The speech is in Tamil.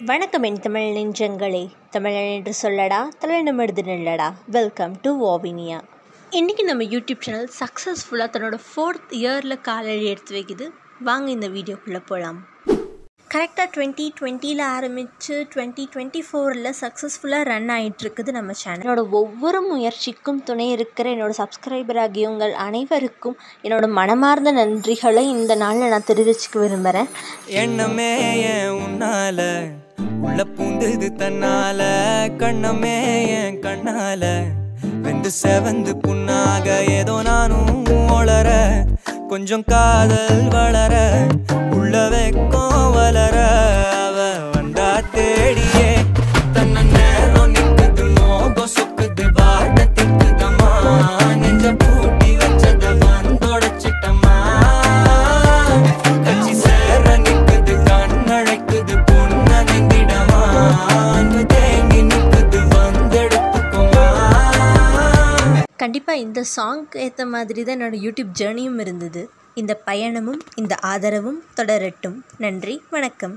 வணக்கம் என் தமிழ் நெஞ்சங்களே, தமிழன் என்று சொல்லடா, தலைநிமிர்ந்து நில்லடா. வெல்கம் டு ஓவினியா. இன்றைக்கி நம்ம யூடியூப் சேனல் சக்ஸஸ்ஃபுல்லாக தன்னோட 4th இயரில் காலடி எடுத்து வைக்குது. வாங்க இந்த வீடியோக்குள்ளே போகலாம். கரெக்டாக 2020 ஆரம்பித்து 2024 சக்ஸஸ்ஃபுல்லாக ரன் ஆகிட்டுருக்குது நம்ம சேனல். என்னோடய ஒவ்வொரு முயற்சிக்கும் துணை இருக்கிற என்னோடய சப்ஸ்கிரைபர் ஆகிய உங்கள் அனைவருக்கும் என்னோடய மனமார்ந்த நன்றிகளை இந்த நாளில் நான் தெரிவிச்சுக்க விரும்புகிறேன். எண்ணமே உன்னால உள்ள பூந்தது தன்னால, கண்ணமே என் கண்ணால வெந்து செவந்து புண்ணாக ஏதோ நானும் ஒளர, கொஞ்சம் காதல் வளர உள்ள வெக்கம் வளர, அவ வந்தா தேடியே தன்ன நேரம் நிக்குது, மோகம் சொக்குது, வாட திக்குதம்மா, நெஞ்ச பூட்டி வச்சத வந்தொடச்சிட்டம்மா, கட்சி சேர நிக்குது, கண்ணழைக்குது, பொண்ண நெங்கிடமா, அன்பு தேங்கி நிக்குது, வந்தெடுத்துக்குமா. கண்டிப்பாக இந்த சாங்க்கு ஏற்ற மாதிரி தான் என்னோடய யூடியூப் ஜேர்னியும் இருந்தது. இந்த பயணமும் இந்த ஆதரவும் தொடரட்டும். நன்றி, வணக்கம்.